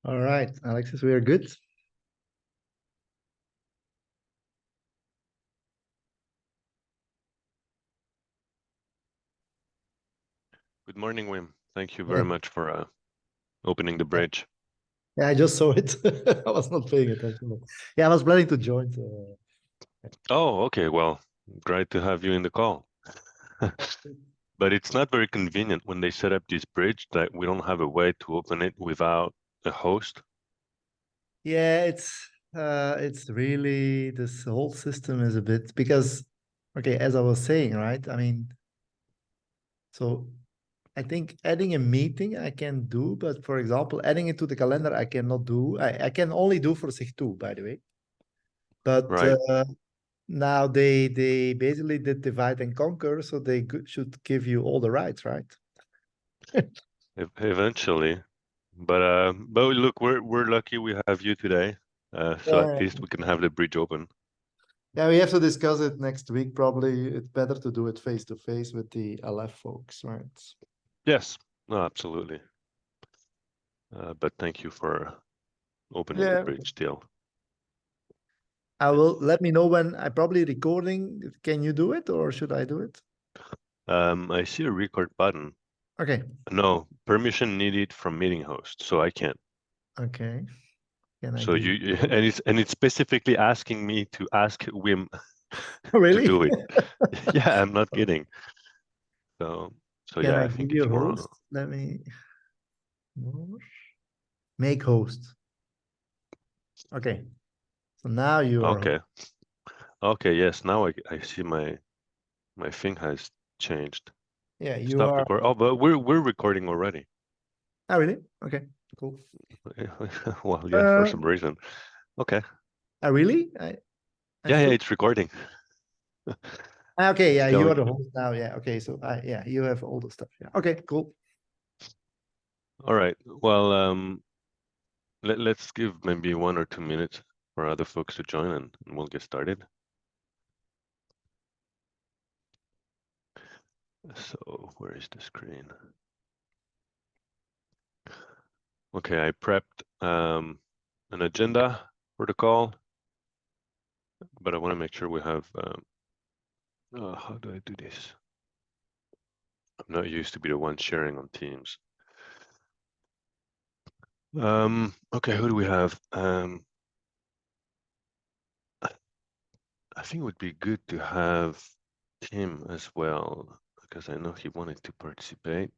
All right, Alexis, we are good. Good morning, Wim. Thank you Yeah, very much for opening the bridge. yeah, I just saw it. I was not paying attention. But yeah, I was planning to join. So, Oh, okay. Well, great to have you in the call. But it's not very convenient when they set up this bridge that we don't have a way to open it without a host. yeah, it's really this whole system is a bit because okay, as I was saying, right? I mean, so I think adding a meeting I can do, but for example, adding it to the calendar I cannot do. I can only do for SIG2, by the way. But Right. now they basically did divide and conquer, so they should give you all the rights, right? Eventually. But look, we're lucky we have you today. So at Yeah, least we can have the bridge open. yeah, we have to discuss it next week. Probably it's better to do it face to face with the LF folks, right? Yes. No, absolutely. But thank you for opening the Yeah, bridge still. I will. Let me know when I probably recording. Can you do it or should I do it? I see a record button. Okay, No, permission needed from meeting host, so I can't. okay. Can I So give you? and it's specifically asking me to ask Wim to Really? do it. Yeah, I'm not kidding. So Can yeah, I I give think you it's a more host? Let me make host. Okay. So now you are. okay. Okay, yes, now I see my thing has changed. Yeah, you Stop are. record. Oh, but we're recording already. Oh, really? Okay, cool. Well, yeah, for Uh, some reason. Okay. really? I Yeah, thought. it's recording. Okay, It's yeah, you are going. the host now. Yeah, okay, so yeah, you have all the stuff. Yeah, okay, cool. All right. Well, let's give maybe 1 or 2 minutes for other folks to join and we'll get started. So where is the screen? Okay, I prepped an agenda for the call, but I want to make sure we have, how do I do this? I'm not used to be the one sharing on Teams. Okay, who do we have? I think it would be good to have Tim as well, because I know he wanted to participate.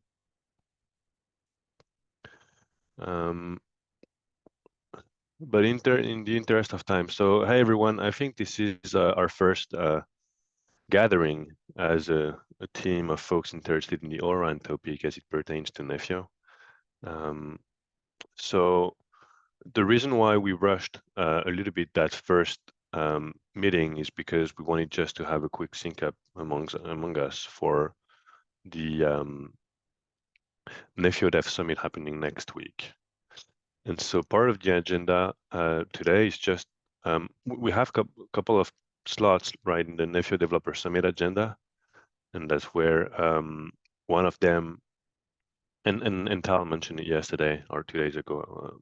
But in the interest of time, so hey everyone, I think this is our first gathering as a team of folks interested in the ORAN topic as it pertains to Nefio. So the reason why we rushed a little bit that first meeting is because we wanted just to have a quick sync up among us for the Nefio Dev Summit happening next week. And so part of the agenda today is just, we have a couple of slots right in the Nefio Developer Summit agenda. And that's where one of them, and Tal mentioned it yesterday or 2 days ago,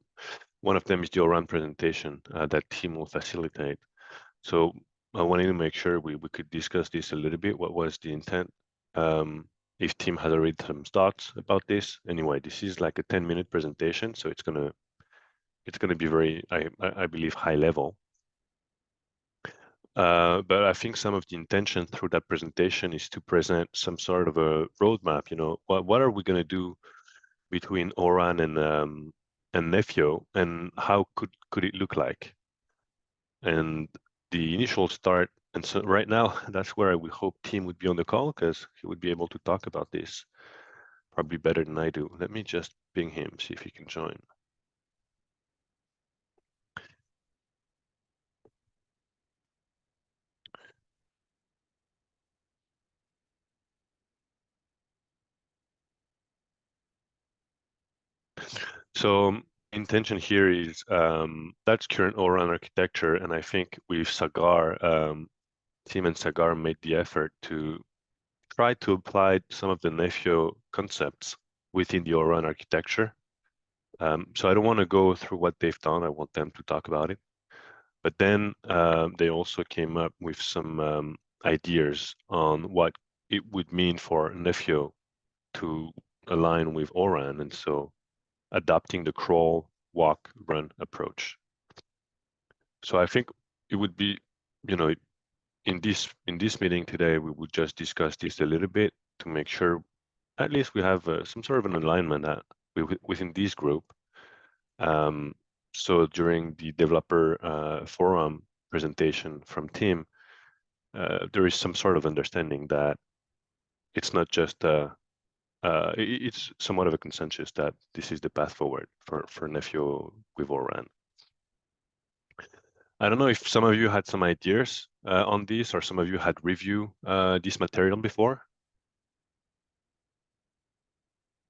one of them is the ORAN presentation that Tim will facilitate. So I wanted to make sure we could discuss this a little bit. What was the intent? If Tim has already some thoughts about this. Anyway, this is like a 10-minute presentation, so it's gonna be very, I believe, high level. But I think some of the intention through that presentation is to present some sort of a roadmap. You know, what are we going to do between ORAN and Nefio, and how could it look like? And the initial start, and so right now, that's where I would hope Tim would be on the call because he would be able to talk about this probably better than I do. Let me just ping him, see if he can join. So intention here is that's current ORAN architecture, and I think with Sagar, Tim and Sagar made the effort to try to apply some of the Nefio concepts within the ORAN architecture. So I don't want to go through what they've done. I want them to talk about it. But then they also came up with some ideas on what it would mean for Nefio to align with ORAN, and so adopting the crawl, walk, run approach. So I think it would be, in this meeting today, we would just discuss this a little bit to make sure at least we have some sort of an alignment within this group. So during the developer forum presentation from Tim, there is some sort of understanding that it's not just it's somewhat of a consensus that this is the path forward for Nefio with ORAN. I don't know if some of you had some ideas on this, or some of you had reviewed this material before.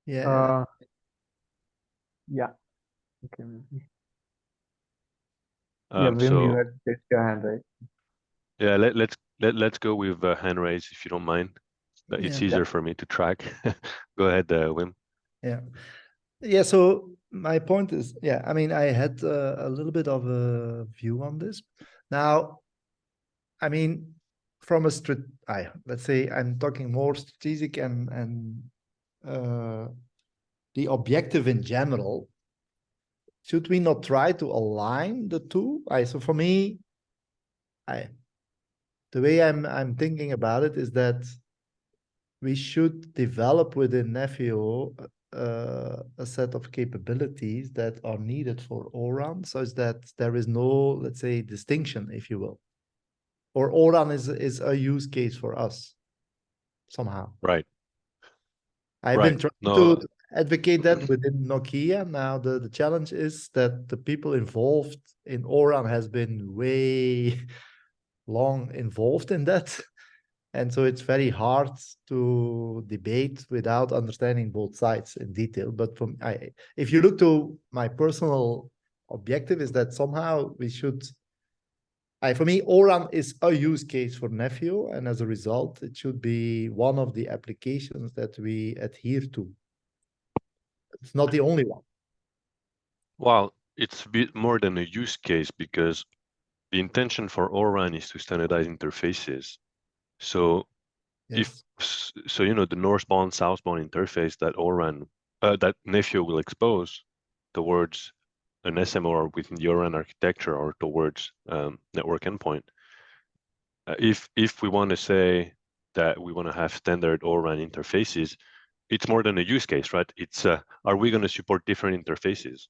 Yeah. Yeah. Okay. Yeah, Wim, you had raised your hand, right? Yeah, let's go with hand raise if you don't mind. It's easier for me to track. Go ahead, Wim. Yeah. So my point is, I mean, I had a little bit of a view on this. Now, I mean, from a let's say I'm talking more strategic and the objective in general. Should we not try to align the two? So for me, the way I'm thinking about it is that we should develop within Nefio a set of capabilities that are needed for ORAN, such that there is no, let's say, distinction, if you will. Or ORAN is a use case for us somehow. Right. I've been trying to advocate that within Nokia. Now the challenge is that the people involved in ORAN has been way long involved in that. And so it's very hard to debate without understanding both sides in detail. But if you look to my personal objective, is that somehow we should. For me, ORAN is a use case for Nefio, and as a result, it should be one of the applications that we adhere to. It's not the only one. Well, it's a bit more than a use case, because the intention for ORAN is to standardize interfaces. So yes. The northbound, southbound interface that ORAN, that Nefio will expose towards an SMR within the ORAN architecture or towards network endpoint. If we want to say that we want to have standard ORAN interfaces, it's more than a use case, right? It's are we going to support different interfaces?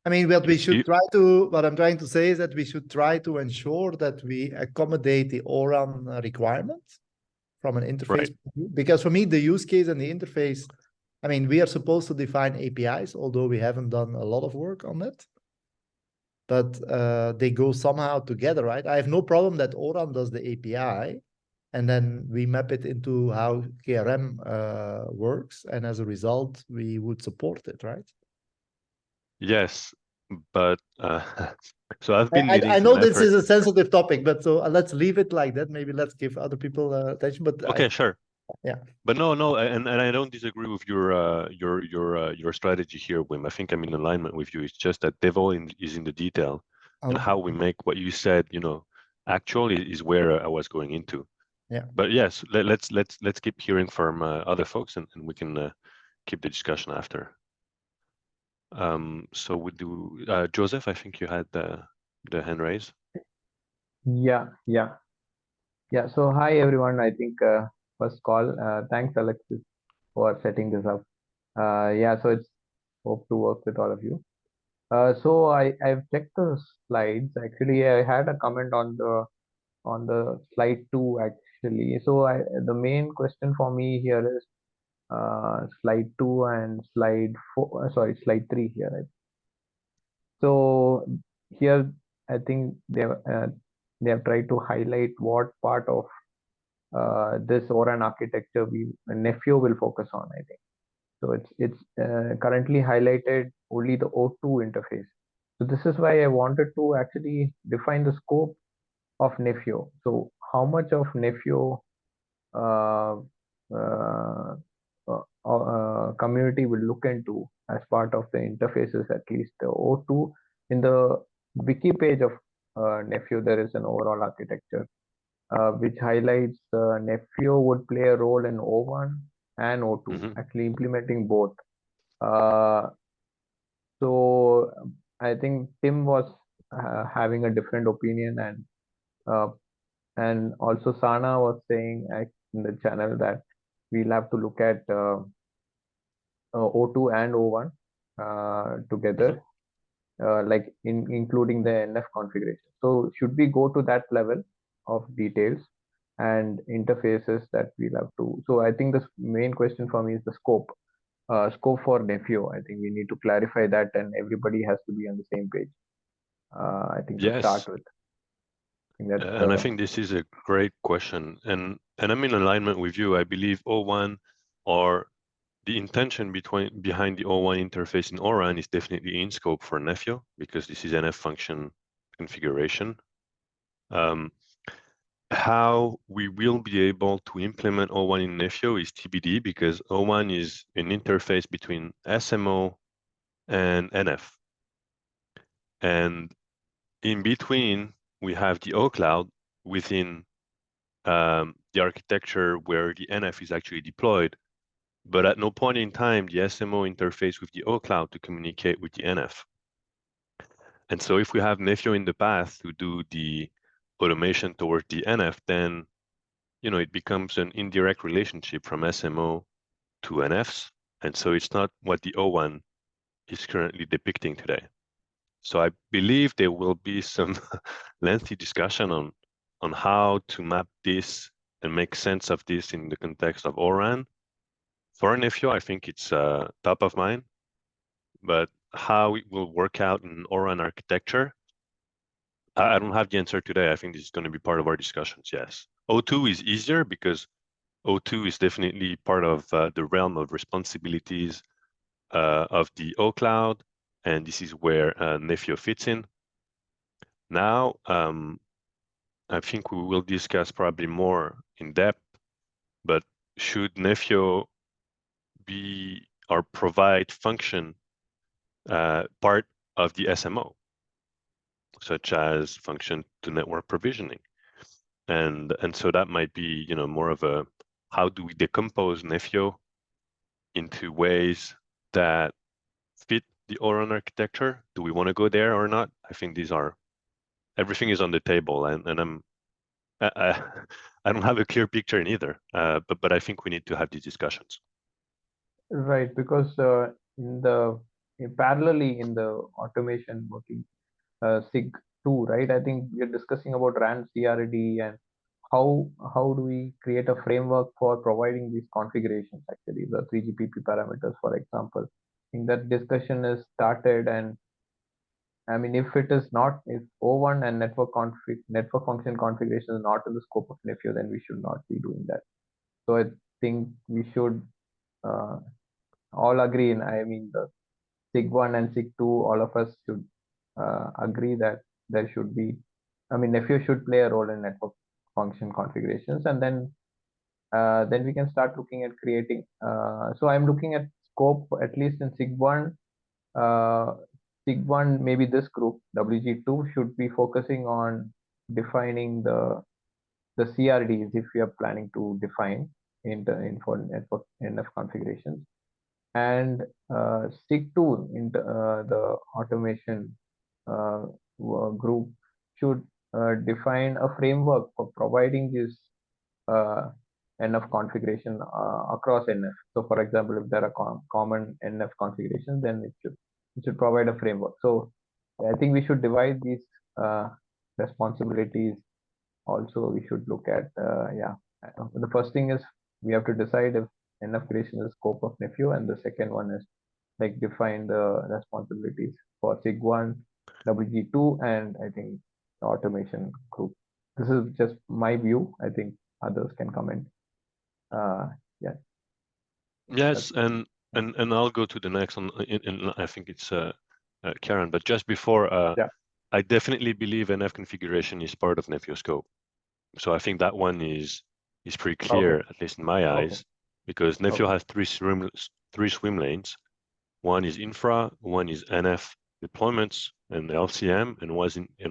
I mean, what I'm trying to say is that we should try to ensure that we accommodate the ORAN requirements from an interface, because for me, the use case and the interface, I mean, we are supposed to define APIs, although we haven't done a lot of work on that. But they go somehow together, right? I have no problem that ORAN does the API, and then we map it into how KRM works, and as a result, we would support it, right? Yes, but so I've been needing I know this effort. is a sensitive topic, but so let's leave it like that. Maybe let's give other people attention. But okay, sure. Yeah. But no, and I don't disagree with your strategy here, Wim. I think I'm in alignment with you. It's just that devil is in the detail, and how we make what you said, actually is where I was going into. Yeah. But yes, let's keep hearing from other folks, and we can keep the discussion after. So we do Joseph. I think you had the hand raise. Yeah. So hi everyone. I think first call. Thanks Alexis for setting this up. So it's hope to work with all of you. So I've checked the slides. Actually, I had a comment on the slide 2 actually. So the main question for me here is slide 2 and slide 4. Slide 3 here. Right? So here I think they have tried to highlight what part of this ORAN architecture Nefio will focus on. I think so. It's currently highlighted only the O2 interface. So this is why I wanted to actually define the scope of Nefio. So how much of Nefio community will look into as part of the interfaces, at least the O2. In the wiki page of Nephew, there is an overall architecture which highlights Nephew would play a role in O1 and O2, actually implementing both. So I think Tim was having a different opinion, and also Sana was saying in the channel that we'll have to look at O2 and O1 together, like including the NF configuration. So should we go to that level of details and interfaces that we'll have to? So I think the main question for me is the scope. Scope for Nephew. I think we need to clarify that, and everybody has to be on the same page. I think to start with. And I think this is a great question, and I'm in alignment with you. I believe O1 or the intention behind the O1 interface in ORAN is definitely in scope for Nephew, because this is NF function configuration. How we will be able to implement O1 in Nephew is TBD, because O1 is an interface between SMO and NF. And in between, we have the O cloud within the architecture where the NF is actually deployed. But at no point in time, the SMO interface with the O cloud to communicate with the NF. And so if we have Nephew in the path to do the automation towards the NF, then it becomes an indirect relationship from SMO to NFs. And so it's not what the O1 is currently depicting today. So I believe there will be some lengthy discussion on how to map this and make sense of this in the context of ORAN. For Nephew, I think it's top of mind, but how it will work out in ORAN architecture, I don't have the answer today. I think this is going to be part of our discussions, yes. O2 is easier because O2 is definitely part of the realm of responsibilities of the O cloud, and this is where Nephew fits in. Now, I think we will discuss probably more in depth, but should Nephew be or provide function part of the SMO, such as function to network provisioning? And so that might be, more of a, how do we decompose Nephew into ways that fit the ORAN architecture? Do we want to go there or not? I think everything is on the table, and I don't have a clear picture in either, but I think we need to have these discussions. Right, because parallelly in the automation working SIG2, right? I think we're discussing about RAN CRD and how do we create a framework for providing these configurations, actually, the 3GPP parameters, for example. I think that discussion is started, and I mean, if O1 and network function configuration is not in the scope of Nephew, then we should not be doing that. So I think we should all agree, I mean, the SIG1 and SIG2, all of us should agree that there should be, Nephew should play a role in network function configurations, and then we can start looking at creating. So I'm looking at scope, at least in SIG1. SIG1, maybe this group, WG2, should be focusing on defining the CRDs if we are planning to define for network NF configurations. And SIG2 in the automation group should define a framework for providing this NF configuration across NF. So for example, if there are common NF configurations, then it should provide a framework. So I think we should divide these responsibilities. Also, we should look at, the first thing is we have to decide if NF creation is scope of Nephew, and the second one is like define the responsibilities for SIG1, WG2, and I think the automation group. This is just my view. I think others can comment. Yeah. Yes, and I'll go to the next one. I think it's Karen, but just before, I definitely believe NF configuration is part of Nephew scope. So I think that one is pretty clear, at least in my eyes. because Nefio has three swim lanes. One is infra, one is NF deployments and LCM, and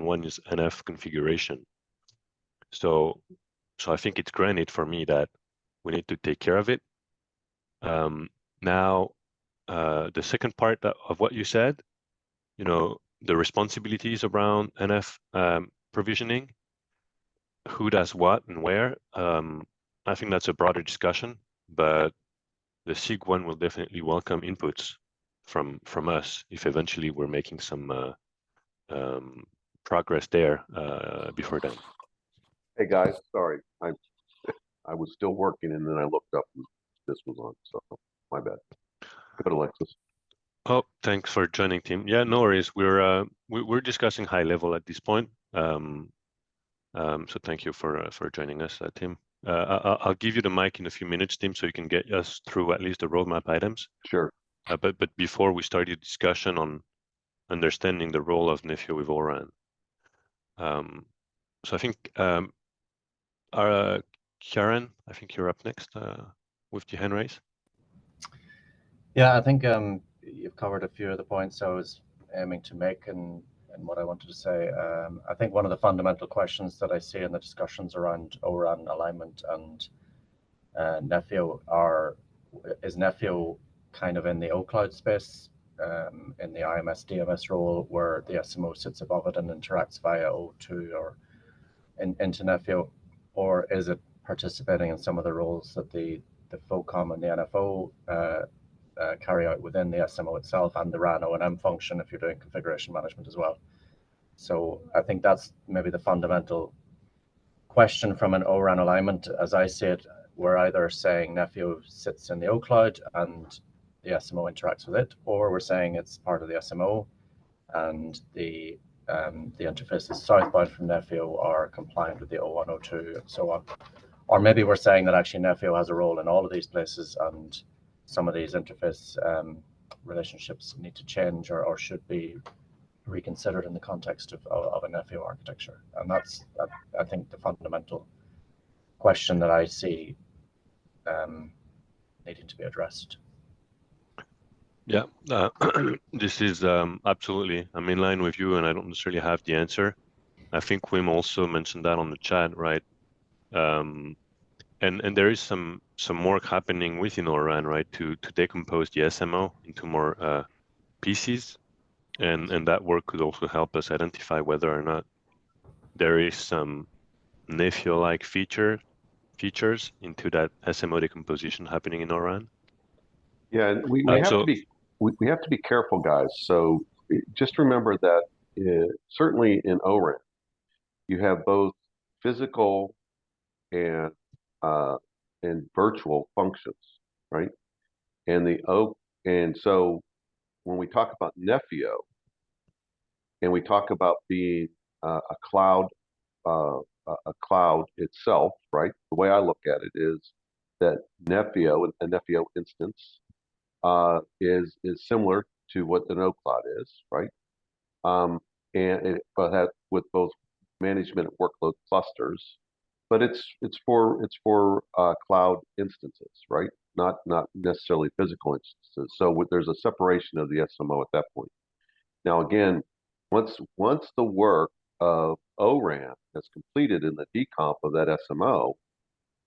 one is NF configuration. So I think it's granted for me that we need to take care of it. Now, the second part of what you said, the responsibilities around NF provisioning, who does what and where, I think that's a broader discussion, but the SIG one will definitely welcome inputs from us if eventually we're making some progress there before then. Hey guys, sorry, I was still working and then I looked up and this was on, so my bad. Go ahead, Alexis. Oh, thanks for joining, Tim. Yeah, no worries. We're discussing high level at this point. So thank you for joining us, Tim. I'll give you the mic in a few minutes, Tim, so you can get us through at least the roadmap items. Sure. But before we start the discussion on understanding the role of Nefio with ORAN. So I think Karen, I think you're up next with the hand raise. Yeah, I think you've covered a few of the points I was aiming to make and what I wanted to say. I think one of the fundamental questions that I see in the discussions around ORAN alignment and Nefio is Nefio kind of in the O-Cloud space, in the IMS DMS role where the SMO sits above it and interacts via O2 or into Nefio, or is it participating in some of the roles that the FOCOM and the NFO carry out within the SMO itself and the RAN O&M function if you're doing configuration management as well. So I think that's maybe the fundamental question from an ORAN alignment. As I see it, we're either saying Nefio sits in the O-Cloud and the SMO interacts with it, or we're saying it's part of the SMO and the interfaces southbound from Nefio are compliant with the O1, O2, and so on. Or maybe we're saying that actually Nefio has a role in all of these places and some of these interface relationships need to change or should be reconsidered in the context of a Nefio architecture. And that's, I think, the fundamental question that I see needing to be addressed. Yeah, this is absolutely, I'm in line with you and I don't necessarily have the answer. I think Wim also mentioned that on the chat, right? And there is some work happening within ORAN, right, to decompose the SMO into more pieces, and that work could also help us identify whether or not there is some Nefio-like features into that SMO decomposition happening in ORAN. Yeah, and we have to be careful, guys. So just remember that certainly in ORAN, you have both physical and virtual functions, right? And so when we talk about Nefio, and we talk about being a cloud itself, right? The way I look at it is that Nefio, a Nefio instance, is similar to what the no-cloud is, right? But with both management and workload clusters, but it's for cloud instances, right? Not necessarily physical instances. So there's a separation of the SMO at that point. Now again, once the work of ORAN is completed in the decomp of that SMO,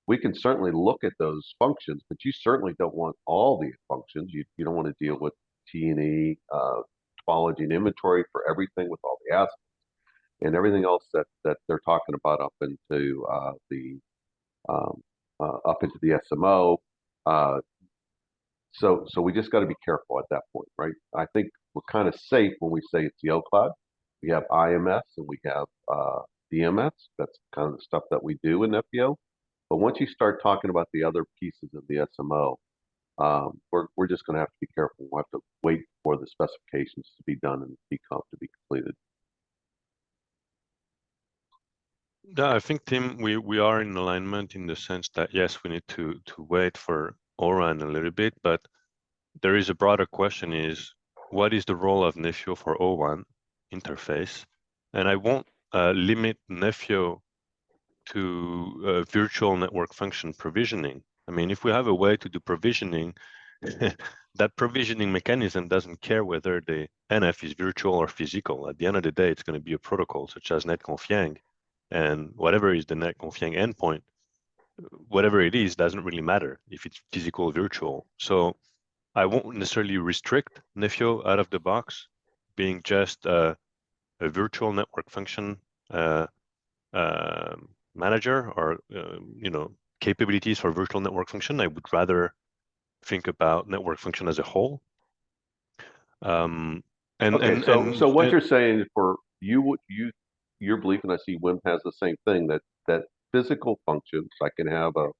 we can certainly look at those functions, but you certainly don't want all the functions. You don't want to deal with T&E, topology and inventory for everything with all the assets and everything else that they're talking about up into the SMO. So we just got to be careful at that point, right? I think we're kind of safe when we say it's the O-Cloud. We have IMS and we have DMS. That's kind of the stuff that we do in Nefio. But once you start talking about the other pieces of the SMO, we're just going to have to be careful. We'll have to wait for the specifications to be done and the decomp to be completed. Yeah, I think, Tim, we are in alignment in the sense that, yes, we need to wait for ORAN a little bit, but there is a broader question is, what is the role of Nefio for O1 interface? And I won't limit Nefio to virtual network function provisioning. I mean, if we have a way to do provisioning, that provisioning mechanism doesn't care whether the NF is virtual or physical. At the end of the day, it's going to be a protocol such as netconfig, and whatever is the netconfig endpoint, whatever it is, doesn't really matter if it's physical or virtual. So I won't necessarily restrict Nefio out of the box being just a virtual network function manager or capabilities for virtual network function. I would rather think about network function as a whole. So what you're saying for your belief, and I see Wim has the same thing, that physical functions, I can have a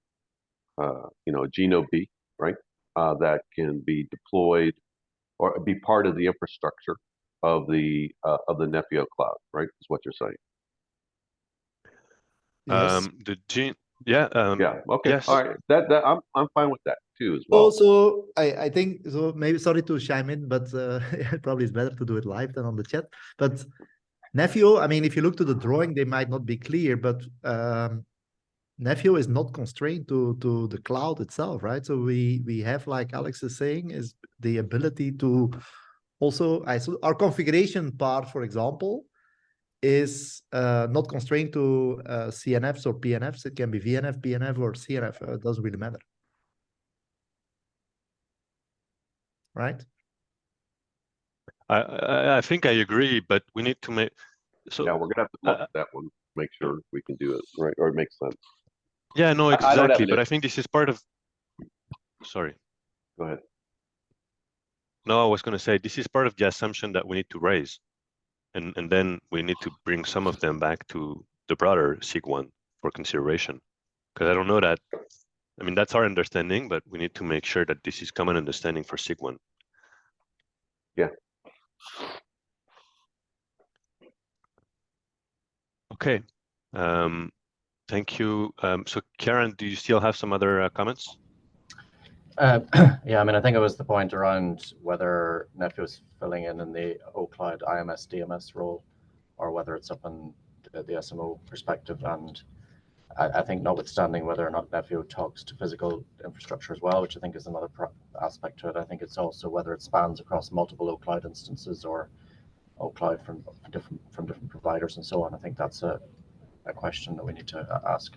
Geno B, right? That can be deployed or be part of the infrastructure of the Nefio cloud, right? Is what you're saying. Yes. Yeah. Okay. Yes. All right. That I'm fine with that too as well. Also, I think so. Maybe sorry to chime in, but it probably is better to do it live than on the chat. But Nefio, I mean, if you look to the drawing, they might not be clear, but Nefio is not constrained to the cloud itself, right? So we have, like Alex is saying, is the ability to also our configuration part, for example, is not constrained to CNFs or PNFs. It can be VNF, PNF, or CNF. It doesn't really matter, right? I think I agree, but we need to make so. Yeah, we're gonna have to look at that one, make sure we can do it right, or it makes sense. Yeah, no, I don't have exactly. an But I issue. think this is part of. Sorry. Go ahead. No, I was going to say this is part of the assumption that we need to raise, and then we need to bring some of them back to the broader SIG one for consideration, because I don't know that. I mean, that's our understanding, but we need to make sure that this is common understanding for SIG one. Yeah. Okay. Thank you. So Karen, do you still have some other comments? Yeah, I mean, I think it was the point around whether Nefio is filling in the OCloud IMS DMS role, or whether it's up in the SMO perspective. And I think notwithstanding whether or not Nefio talks to physical infrastructure as well, which I think is another aspect to it, I think it's also whether it spans across multiple OCloud instances or OCloud from different providers and so on. I think that's a question that we need to ask.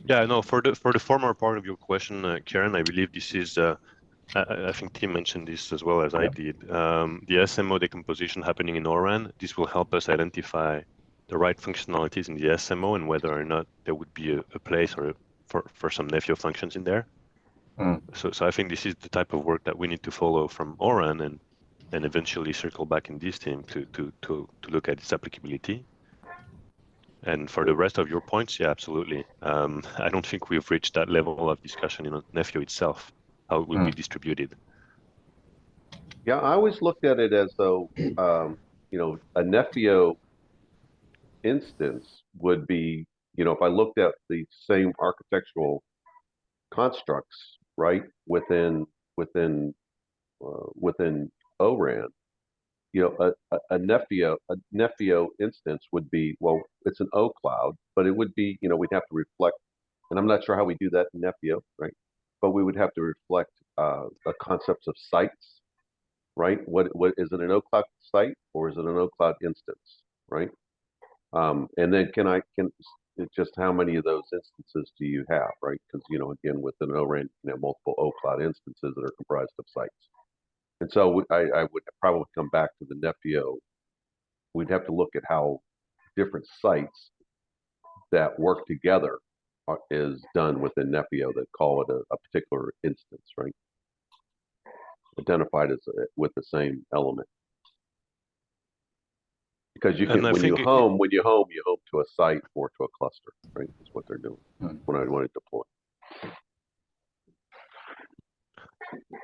Yeah, no, for the former part of your question, Karen, I believe this is, I think Tim mentioned this as well as I did. The SMO decomposition happening in ORAN, this will help us identify the right functionalities in the SMO and whether or not there would be a place or for some Nefio functions in there. So I think this is the type of work that we need to follow from ORAN and eventually circle back in this team to look at its applicability. And for the rest of your points, yeah, absolutely. I don't think we've reached that level of discussion in Nefio itself, how it will be distributed. Yeah, I always looked at it as though, a Nefio instance would be, if I looked at the same architectural constructs, right, within ORAN, a Nefio instance would be, well, it's an O cloud, but it would be, we'd have to reflect, and I'm not sure how we do that in Nefio, right? But we would have to reflect the concepts of sites, right? What is it, an O cloud site or is it an O cloud instance, right? And then it's just how many of those instances do you have, right? Because again, within an ORAN, you have multiple O cloud instances that are comprised of sites. And so I would probably come back to the Nefio. We'd have to look at how different sites that work together is done within Nefio that call it a particular instance, right? Identified as with the same element. Because you can, when you home to a site or to a cluster, right? That's what they're doing when I want to deploy.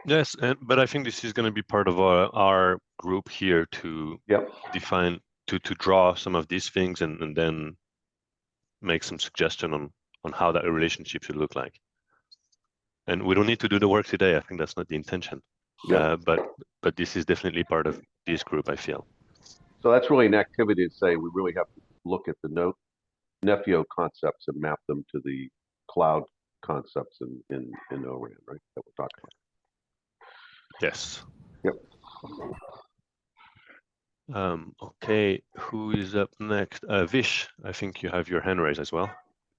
Yes, but I think this is going to be part of our group here to define, to draw some of these things and then make some suggestion on how that relationship should look like. And we don't need to do the work today. I think that's not the intention. But this is definitely part of this group, I feel. So that's really an activity to say we really have to look at the Nefio concepts and map them to the cloud concepts in ORAN, right? That we're talking about. Yes. Yep. Okay, who is up next? Vish, I think you have your hand raised as well.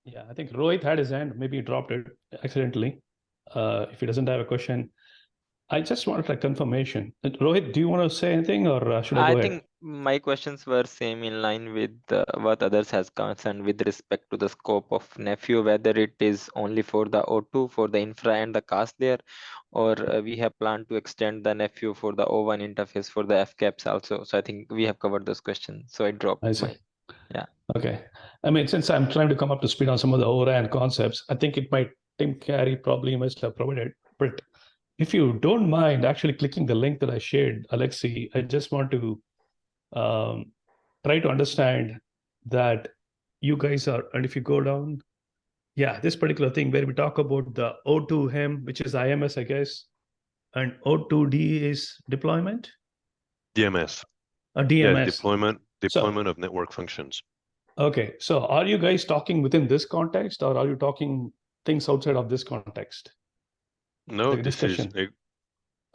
Yeah, I think Rohit had his hand, maybe he dropped it accidentally. If he doesn't have a question, I just wanted a confirmation. Rohit, do you want to say anything, or should I go I ahead? think my questions were same in line with what others has concerned with respect to the scope of nephew, whether it is only for the O2, for the infra and the cast there, or we have planned to extend the nephew for the O1 interface for the FCAPs also. So I think we have covered those questions. So I dropped I see. my, yeah. Okay. I mean, since I'm trying to come up to speed on some of the ORAN concepts, I think Tim Carey probably must have provided. But if you don't mind actually clicking the link that I shared, Alexi, I just want to try to understand that you guys are, and if you go down, yeah, this particular thing where we talk about the O2HEM, which is IMS, I guess, and O2D is deployment? DMS. DMS. Yeah, deployment of network functions. Okay, so are you guys talking within this context, or are you talking things outside of this context? No, The this is, discussion.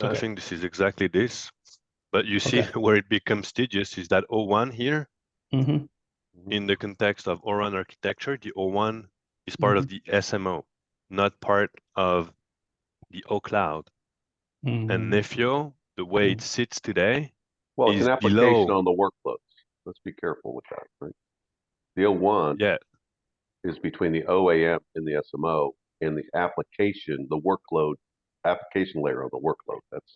I Okay. think this is exactly this. But you see Okay. where it becomes tedious is that O1 here, Mm-hmm. in the context of ORAN architecture, the O1 is part of the SMO, not part of the O cloud. Mm-hmm. And Nefio, the way it sits today, Well, it's is an application below. on the workloads. Let's be careful with that, right? The O1 Yeah, is between the OAM and the SMO and the application, the workload, application layer of the workload. That's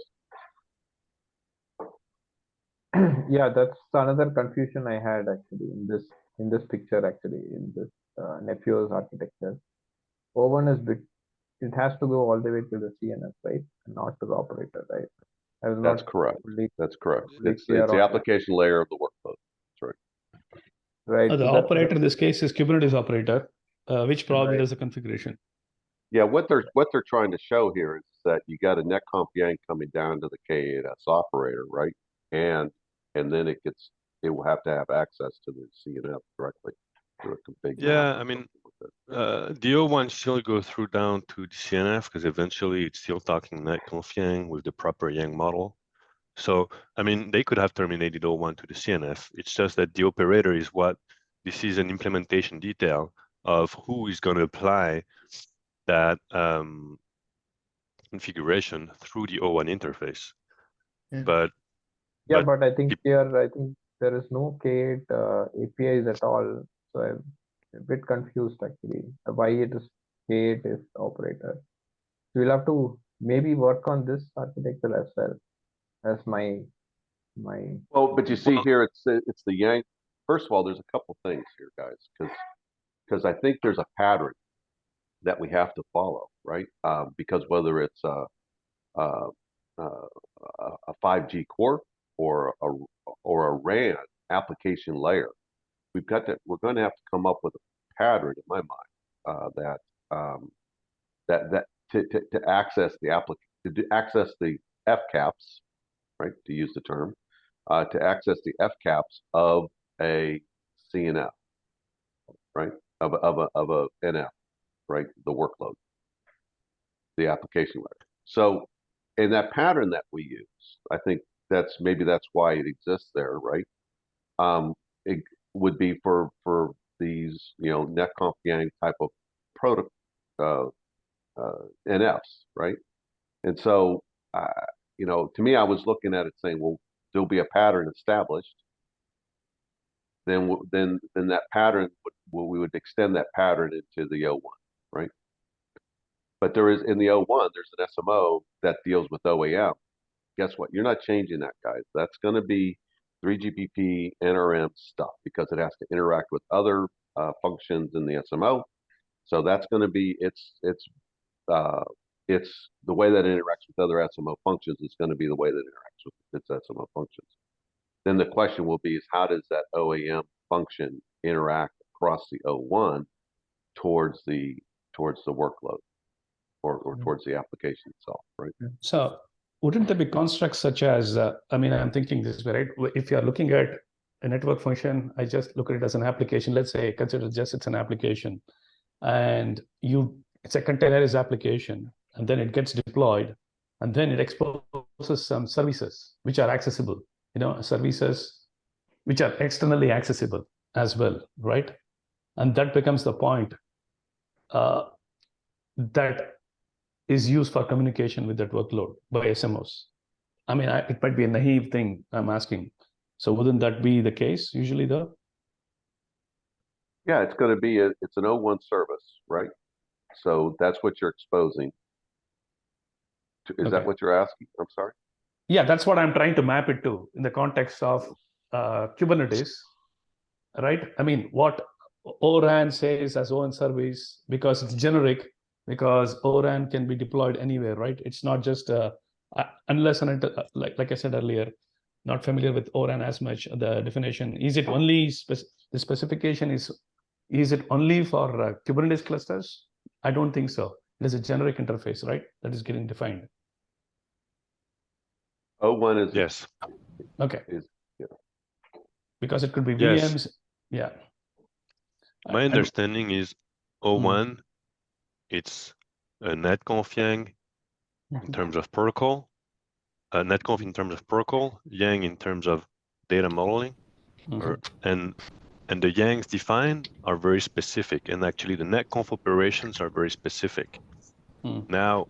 Yeah, that's another confusion I had actually in this picture actually in this Nephew's architecture. O1 is it has to go all the way to the CNF, right? And not to the operator, right? I was that's not correct. fully That's correct. fully It's clear the on that. application layer of the workload. That's right. Right. The So operator in this case is Kubernetes operator, which probably Right. does the configuration. Yeah, what they're trying to show here is that you got a netconf yang coming down to the K8s operator, right? And then it will have to have access to the CNF directly through a config. yeah. map or I mean, something like the O1 still go through down to the CNF because eventually it's still talking netconf yang with the proper yang model. So, I mean, they could have terminated O1 to the CNF. It's just that the operator is what this is an implementation detail of who is going to apply that configuration through the O1 interface. Yeah. But but I think it- here I think there is no K8 APIs at all. So I'm a bit confused actually why it is K8 is operator. We'll have to maybe work on this architecture as well as my Well, but you see here, it's the yang. First of all, there's a couple things here, guys, because I think there's a pattern that we have to follow, right? Because whether it's a 5G core or a RAN application layer, we're going to have to come up with a pattern in my mind that to access the FCAPs, right? To use the term, to access the FCAPs of a CNF, right? Of a NF, right? The workload, the application layer. So, in that pattern that we use, I think that's why it exists there, right? It would be for these, netconf yang type of NFs, right? And so, to me, I was looking at it saying, well, there'll be a pattern established. Then that pattern we would extend that pattern into the O1, right? But there is in the O1, there's an SMO that deals with OAM. Guess what? You're not changing that, guys. That's going to be 3GPP NRM stuff because it has to interact with other functions in the SMO. So that's going to be it's the way that it interacts with other SMO functions is going to be the way that it interacts with its SMO functions. Then the question will be is how does that OAM function interact across the O1 towards the workload or towards the application itself, right? So wouldn't there be constructs such as, I mean, I'm thinking this way, right? If you're looking at a network function, I just look at it as an application. Let's say, consider just it's an application. And you it's a containerized application, and then it gets deployed, and then it exposes some services which are accessible, services which are externally accessible as well, right? And that becomes the point that is used for communication with that workload by SMOs. I mean, it might be a naive thing I'm asking. So wouldn't that be the case usually, though? Yeah, it's going to be it's an O1 service, right? So that's what you're exposing. Is that Okay. what you're asking? I'm sorry. Yeah, that's what I'm trying to map it to in the context of Kubernetes, right? I mean, what ORAN says as ON service, because it's generic, because ORAN can be deployed anywhere, right? It's not just unless and until, like I said earlier, not familiar with ORAN as much. The definition, is it only the specification is it only for Kubernetes clusters? I don't think so. It is a generic interface, right? That is getting defined. O1 is Yes. Okay. yeah. Because it could be Yes. VMs. Yeah. My understanding is O1, it's a netconf Yang in terms of protocol, netconf in terms of protocol, Yang in terms of data modeling, and the Yangs defined are very specific, and actually the netconf operations are very specific. Now,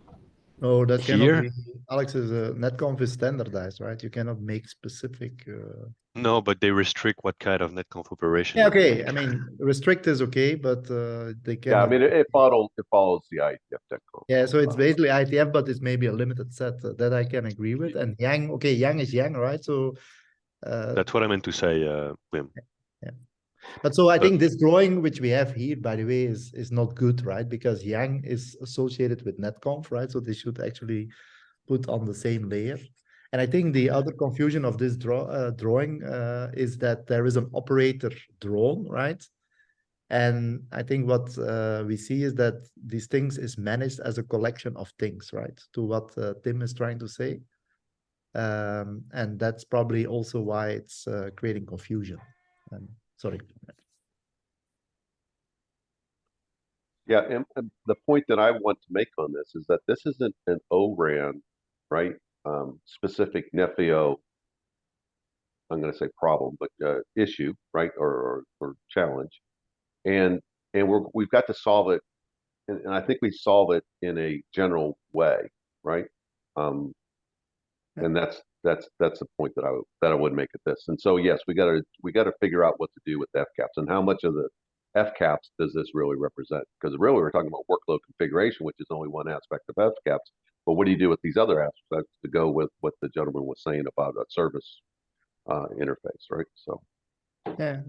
No, that cannot here, be. Alex, is netconf is standardized, right? You cannot make specific. no, but they restrict what kind of netconf operation. Yeah, you can okay. make. I mean, restrict is okay, but they Yeah, I cannot. mean it follows the IETF netconf. Yeah, so it's basically ITF, but it's maybe a limited set that I can agree with. And Yang, okay, Yang is Yang, right? So That's what I meant to say, Wim. yeah. But so I think this drawing which we have here, by the way, is not good, right? Because Yang is associated with netconf, right? So they should actually put on the same layer. And I think the other confusion of this drawing is that there is an operator drone, right? And I think what we see is that these things is managed as a collection of things, right? To what Tim is trying to say. And that's probably also why it's creating confusion. Sorry. Yeah, and the point that I want to make on this is that this isn't an ORAN, right? Specific Nefio, I'm going to say problem, but issue, right, or challenge, and we've got to solve it, and I think we solve it in a general way, right? And that's the point that I would make at this. And so yes, we got to figure out what to do with FCAPS and how much of the FCAPS does this really represent? Because really we're talking about workload configuration, which is only one aspect of FCAPS. But what do you do with these other aspects to go with what the gentleman was saying about a service interface, right? So yeah.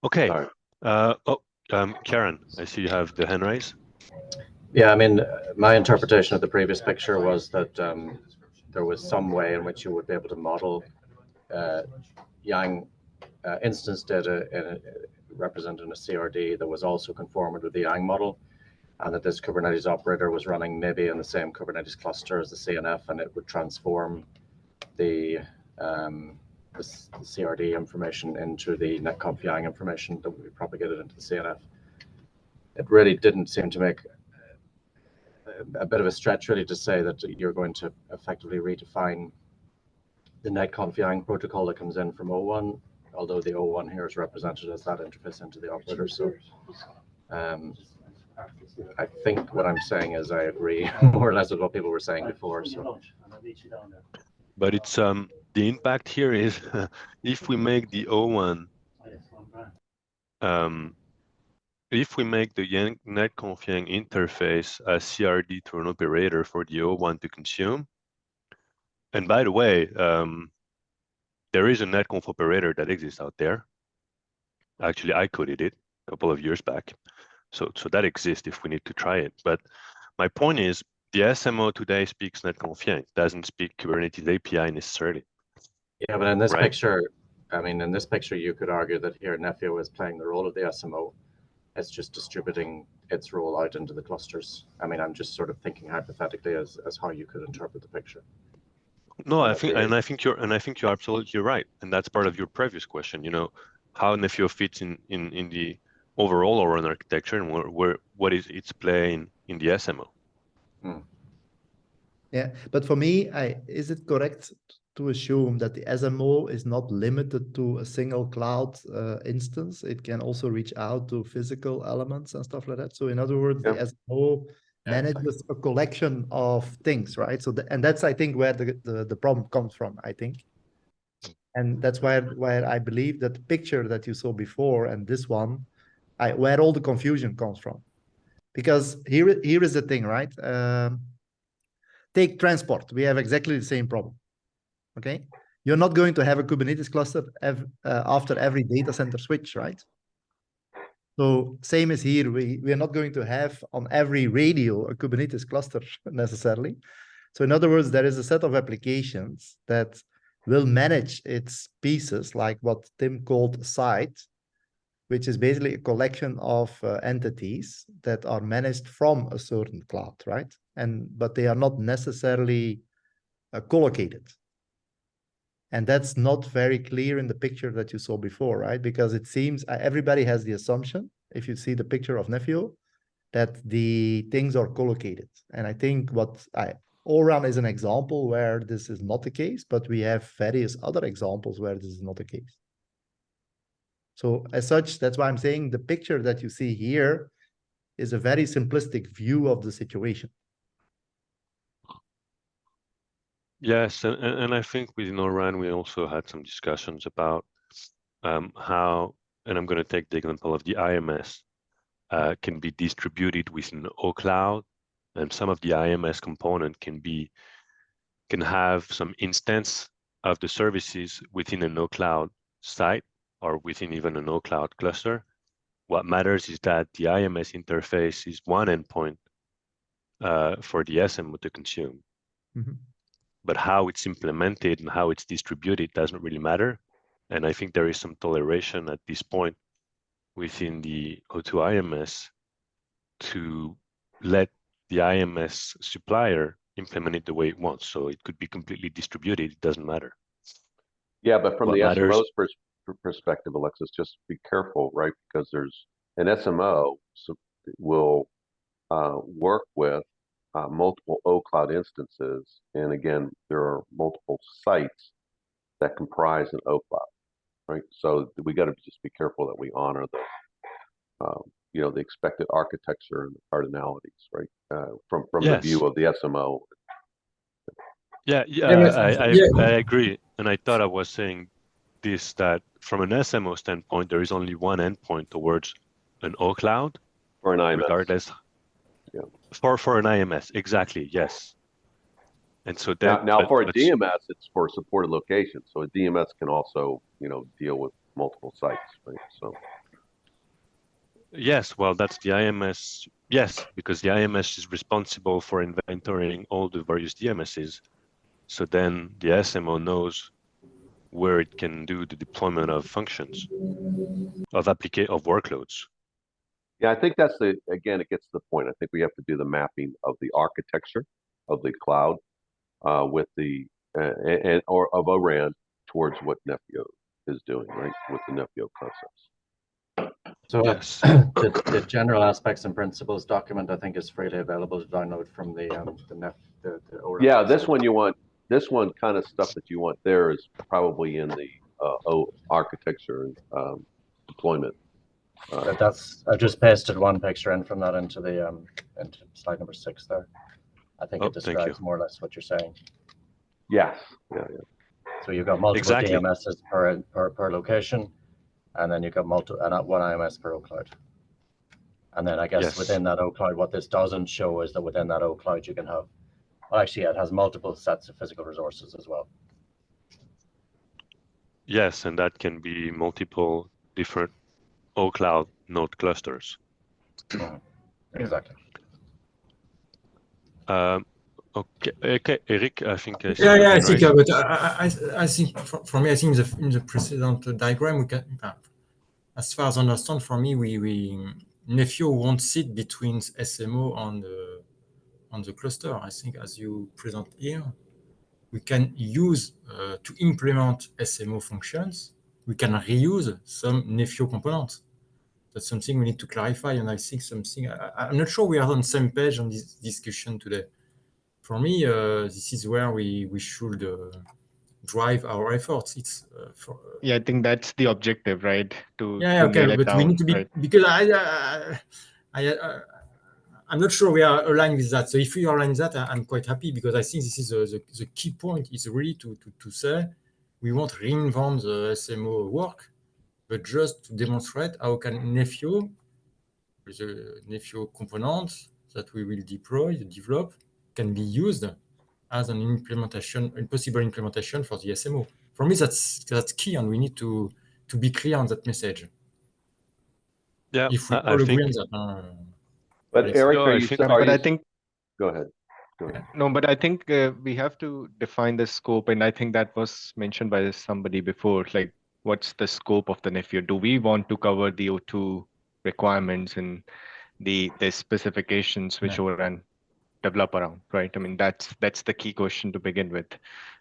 Okay. All right. Karen, I see you have the hand raise. Yeah, I mean, my interpretation of the previous picture was that there was some way in which you would be able to model Yang instance data represented in a CRD that was also conformed with the Yang model, and that this Kubernetes operator was running maybe in the same Kubernetes cluster as the CNF, and it would transform the CRD information into the netconf Yang information that would be propagated into the CNF. It really didn't seem to make a bit of a stretch really to say that you're going to effectively redefine the netconf Yang protocol that comes in from O1, although the O1 here is represented as that interface into the operator. So I think what I'm saying is I agree more or less with what people were saying before. So. But it's the impact here is if we make the O1 if we make the netconf Yang interface a CRD to an operator for the O1 to consume, and by the way, there is a netconf operator that exists out there. Actually, I coded it a couple of years back. So that exists if we need to try it. But my point is, the SMO today speaks netconf Yang, doesn't speak Kubernetes API necessarily. Yeah, but in this picture, I mean, in this picture, you could argue that here Nefio is playing the role of the SMO. It's just distributing its role out into the clusters. I mean, I'm just sort of thinking hypothetically as how you could interpret the picture. No, I think you're absolutely right, and that's part of your previous question. You know, how Nefio fits in the overall or an architecture, and what is its play in the SMO. Yeah, but for me, is it correct to assume that the SMO is not limited to a single cloud instance? It can also reach out to physical elements and stuff like that. So in other words, Yeah. the SMO manages a collection of things, right? So and that's, I think, where the problem comes from, I think. And that's where I believe that the picture that you saw before and this one, where all the confusion comes from. Because here is the thing, right? Take transport. We have exactly the same problem. Okay, you're not going to have a Kubernetes cluster after every data center switch, right? So same as here, we are not going to have on every radio a Kubernetes cluster necessarily. So in other words, there is a set of applications that will manage its pieces, like what Tim called site, which is basically a collection of entities that are managed from a certain cloud, right? But they are not necessarily collocated. And that's not very clear in the picture that you saw before, right? Because it seems everybody has the assumption, if you see the picture of Nephew, that the things are collocated. And I think ORAN is an example where this is not the case, but we have various other examples where this is not the case. So as such, that's why I'm saying the picture that you see here is a very simplistic view of the situation. Yes, and I think within ORAN, we also had some discussions about how, and I'm going to take the example of the IMS, can be distributed within OCloud, and some of the IMS component can have some instance of the services within an OCloud site or within even an OCloud cluster. What matters is that the IMS interface is one endpoint for the SMO to consume. Mm-hmm. But how it's implemented and how it's distributed doesn't really matter. And I think there is some toleration at this point within the O2 IMS to let the IMS supplier implement it the way it wants. So it could be completely distributed. It doesn't matter. Yeah, but from What the matters- SMO's perspective, Alexis, just be careful, right? Because there's an SMO will work with multiple OCloud instances. And again, there are multiple sites that comprise an OCloud, right? So we got to just be careful that we honor the expected architecture and the cardinalities, right? From the view of the SMO. Yeah, I agree. And I thought I was saying this, that from an SMO standpoint, there is only one endpoint towards an OCloud. For an IMS. Regardless. Yeah. For an IMS, exactly, yes. And so that now for a DMS, it's for supported locations. So a DMS can also, deal with multiple sites, right? So. Yes, well, that's the IMS. Yes, because the IMS is responsible for inventorying all the various DMSs. So then the SMO knows where it can do the deployment of functions, of workloads. Yeah, I think that's again, it gets to the point. I think we have to do the mapping of the architecture of the cloud with or of ORAN towards what Nephew is doing, right? With the Nephew concepts. So yes. the general aspects and principles document, I think, is freely available to download from the ORAN. Yeah, this one kind of stuff that you want there is probably in the architecture deployment. I just pasted one picture in from that into slide number 6 there. I think it describes more or less what you're saying. Yes. Yeah. So you've got multiple Exactly. DMSs per location, and then you've got one IMS per OCloud. And then I guess within that OCloud, what this doesn't show is that within that OCloud you can have, well, actually, it has multiple sets of physical resources as well. Yes, and that can be multiple different OCloud node clusters. Exactly. Okay, Eric, I think. I think, but I think for me, I think in the precedent diagram, we can, as far as I understand, for me, we Nephew won't sit between SMO on the cluster. I think, as you present here, we can use to implement SMO functions. We can reuse some Nephew components. that's something we need to clarify. And I think I'm not sure we are on the same page on this discussion today. For me, this is where we should drive our efforts. It's yeah, I think that's the objective, right? To okay, nail it but down, we need to be, right? because I'm not sure we are aligned with that. So if we are aligned with that, I'm quite happy, because I think this is the key point is really to say we won't reinvent the SMO work, but just to demonstrate how can Nefio, the Nefio components that we will develop, can be used as an implementation, a possible implementation for the SMO. For me, that's key, and we need to be clear on that message. Yeah, If we I all agree think. on that. But Eric, No, are I you? think. Are But you? I think Go ahead. Go ahead. no, but I think we have to define the scope, and I think that was mentioned by somebody before. Like, what's the scope of the Nefio? Do we want to cover the O2 requirements and the specifications which ORAN develop around, right? I mean, that's the key question to begin with.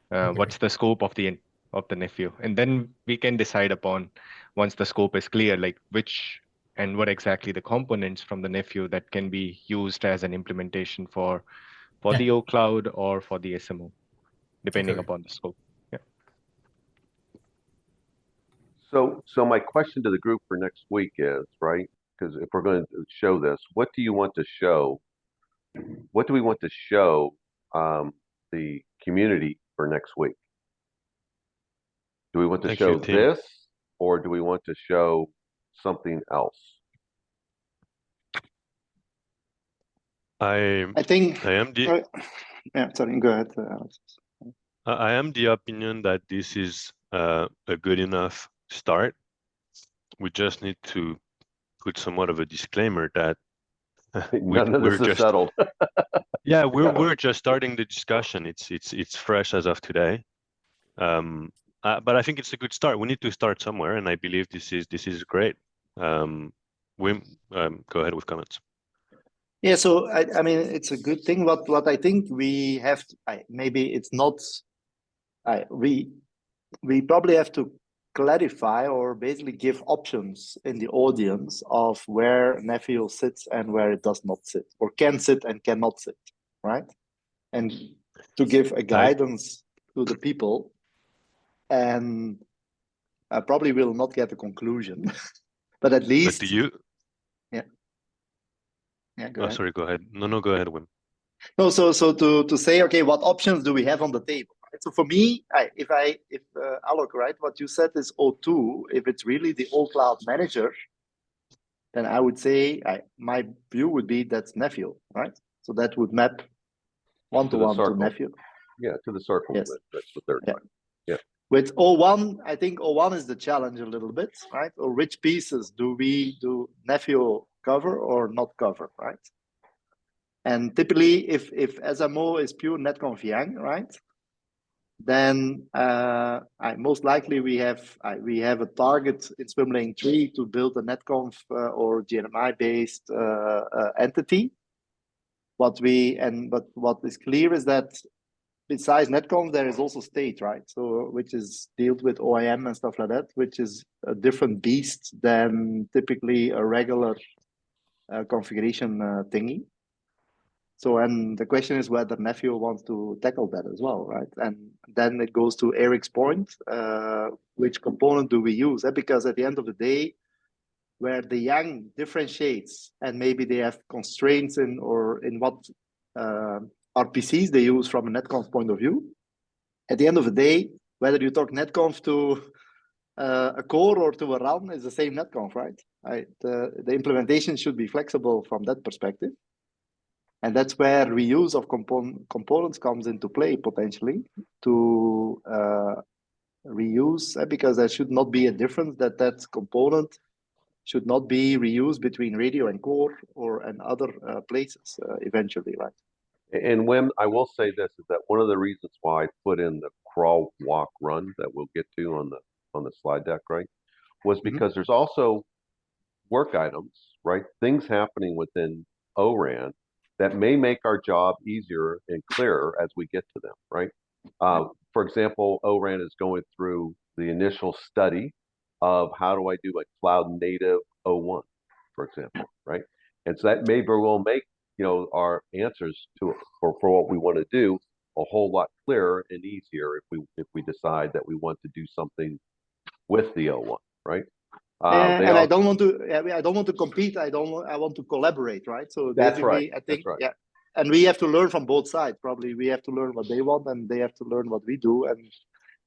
What's the scope of the Nefio? And then we can decide upon, once the scope is clear, like which and what exactly the components from the Nefio that can be used as an implementation for the O Cloud or for the SMO, depending upon the scope. Yeah. So my question to the group for next week is, right? Because if we're going to show this, what do you want to show? What do we want to show the community for next week? Do we want to Thank show you, Tim. this, or do we want to show something else? I think. am the Yeah, sorry. Go ahead, Alex. I am the opinion that this is a good enough start. We just need to put somewhat of a disclaimer that None of this is just settled. yeah, we're just starting the discussion. It's fresh as of today. But I think it's a good start. We need to start somewhere, and I believe this is great. Wim, go ahead with comments. Yeah, so I mean, it's a good thing. What I think we have to, maybe it's not. We probably have to clarify or basically give options in the audience of where Nefio sits and where it does not sit, or can sit and cannot sit, right? And to give a guidance to the people, and I probably will not get a conclusion, but at least. But do you? Yeah, go Oh, ahead. sorry, go ahead. No, go ahead, Wim. No, so to say, okay, what options do we have on the table? Right? So for me, if Alok, right, what you said is O2. If it's really the all cloud manager, then I would say my view would be that's Nefio, right? So that would map one-to-one to Nefio. Yeah, to the circle. Yes. That's what they're doing. Yeah. With O1, I think O1 is the challenge a little bit, right? Or which pieces do Nefio cover or not cover, right? And typically, if SMO is pure netconf Yang, right, then most likely we have a target in swim lane 3 to build a netconf or GNMI based entity. But what is clear is that besides netconf, there is also state, right? So which is dealt with OIM and stuff like that, which is a different beast than typically a regular configuration thingy. So, and the question is whether Nefio wants to tackle that as well, right? And then it goes to Eric's point, which component do we use? Because at the end of the day, where the Yang differentiates and maybe they have constraints in what RPCs they use from a netconf point of view, at the end of the day, whether you talk netconf to a core or to a RAN is the same netconf, right? The implementation should be flexible from that perspective. And that's where reuse of components comes into play potentially to reuse, because there should not be a difference that component should not be reused between radio and core and other places eventually, right? And Wim, I will say this, is that one of the reasons why I put in the crawl, walk, run that we'll get to on the slide deck, right, was because there's also work items, right, things happening within ORAN that may make our job easier and clearer as we get to them, right? For example, ORAN is going through the initial study of how do I do a cloud native O1, for example, right? And so that maybe will make, you know, our answers to for what we want to do a whole lot clearer and easier if we decide that we want to do something with the O1, right? And I don't want to. I don't want to compete. I want to collaborate, right? So That's basically, right. I think, That's right. yeah. And we have to learn from both sides. Probably we have to learn what they want, and they have to learn what we do. And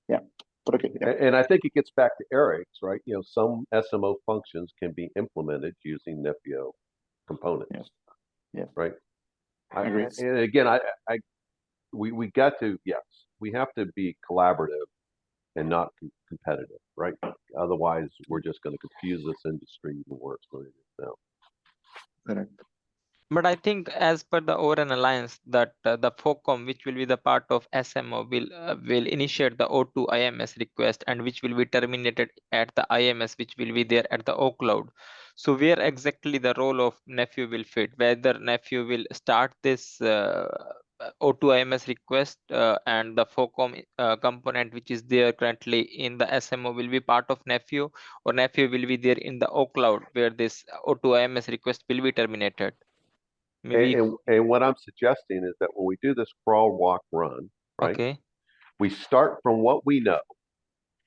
yeah, but okay. Yeah. And I think it gets back to Eric's, right? You know, some SMO functions can be implemented using Nefio components. Yeah. Yeah. Right. Agreed. And again, we got to, yes, we have to be collaborative and not competitive, right? Otherwise, we're just going to confuse this industry even worse than it is now. Correct. But I think as per the ORAN Alliance, that the FOCOM, which will be the part of SMO, will initiate the O2 IMS request, and which will be terminated at the IMS, which will be there at the O Cloud. So where exactly the role of Nephew will fit, whether Nephew will start this O2 IMS request and the FOCOM component, which is there currently in the SMO, will be part of Nephew, or Nephew will be there in the O Cloud where this O2 IMS request will be terminated. Maybe. And what I'm suggesting is that when we do this crawl, walk, run, right? Okay. We start from what we know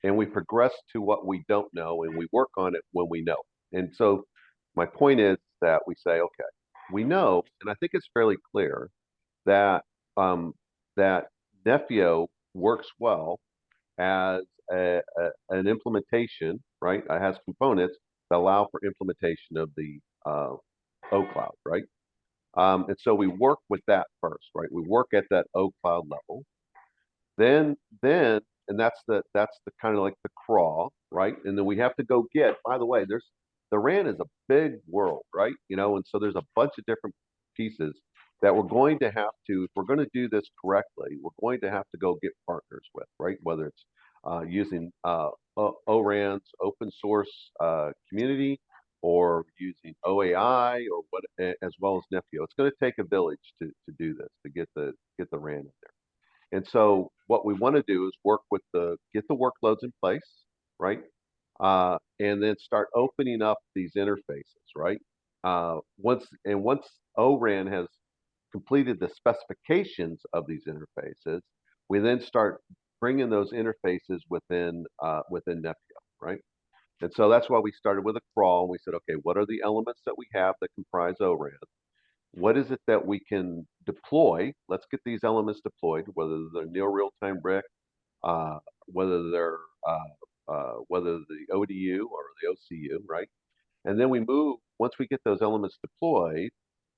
and we progress to what we don't know, and we work on it when we know. And so my point is that we say, okay, we know, and I think it's fairly clear that that Nefio works well as an implementation, right? It has components that allow for implementation of the O Cloud, right? And so we work with that first, right? We work at that O Cloud level. Then, and that's the kind of like the crawl, right? And then we have to go get, by the way, the RAN is a big world, right? You know, and so there's a bunch of different pieces that we're going to have to, if we're going to do this correctly, we're going to have to go get partners with, right? Whether it's using ORAN's open source community, or using OAI, or what, as well as Nefio. It's going to take a village to do this, to get the RAN in there. And so what we want to do is work with get the workloads in place, right? And then start opening up these interfaces, right? Once ORAN has completed the specifications of these interfaces, we then start bringing those interfaces within Nefio, right? And so that's why we started with a crawl. We said, okay, what are the elements that we have that comprise ORAN? What is it that we can deploy? Let's get these elements deployed, whether they're near real-time brick, whether they're whether the ODU or the OCU, right? And then we move, once we get those elements deployed,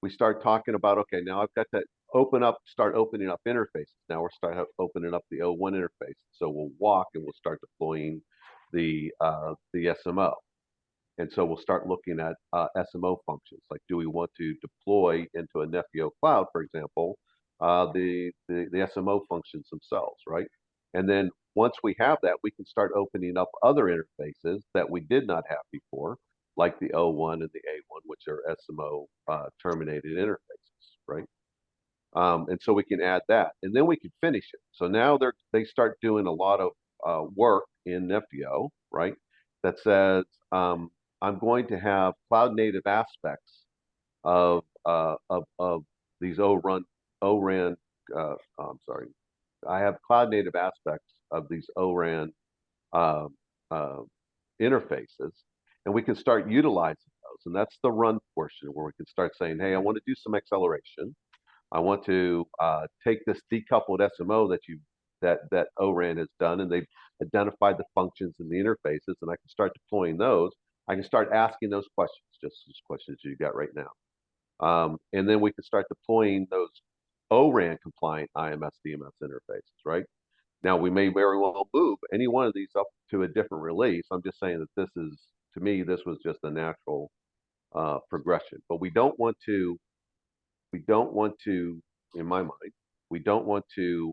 we start talking about, okay, now I've got to start opening up interfaces. Now we're start opening up the O1 interface. So we'll walk and we'll start deploying the SMO. And so we'll start looking at SMO functions. Like, do we want to deploy into a Nefio cloud, for example, the SMO functions themselves, right? And then once we have that, we can start opening up other interfaces that we did not have before, like the O1 and the A1, which are SMO terminated interfaces, right? And so we can add that, and then we can finish it. So now they start doing a lot of work in Nefio, right? That says, I'm going to have cloud native aspects of these ORAN. I'm sorry. I have cloud native aspects of these ORAN interfaces, and we can start utilizing those. And that's the run portion where we can start saying, hey, I want to do some acceleration. I want to take this decoupled SMO that ORAN has done, and they've identified the functions and the interfaces, and I can start deploying those. I can start asking those questions, just as questions you got right now. And then we can start deploying those ORAN compliant IMS DMS interfaces, right? Now, we may very well move any one of these up to a different release. I'm just saying that this is, to me, this was just a natural progression. But we don't want to, in my mind, we don't want to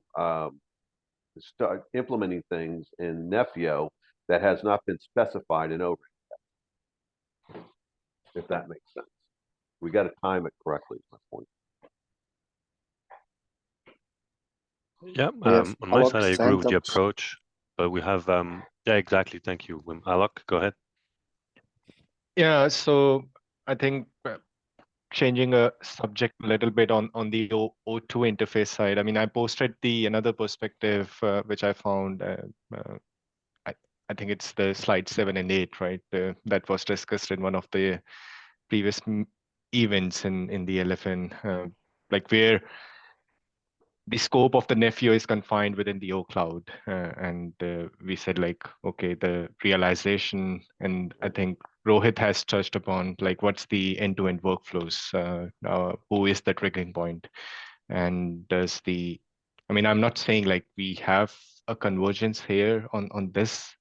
start implementing things in Nefio that has not been specified in ORAN yet, if that makes sense. We got to time it correctly, is my point. Yeah, on my side, I agree with the approach, but we have, yeah, exactly. Thank you, Alok, go ahead. Yeah, so I think changing a subject a little bit on the O2 interface side. I mean, I posted another perspective which I found. I think it's the slide 7 and 8, right? That was discussed in one of the previous events in the LFN, like where the scope of the Nephew is confined within the O cloud. And we said like, okay, the realization, and I think Rohit has touched upon like, what's the end-to-end workflows? Who is the triggering point? And I mean, I'm not saying like we have a convergence here on this,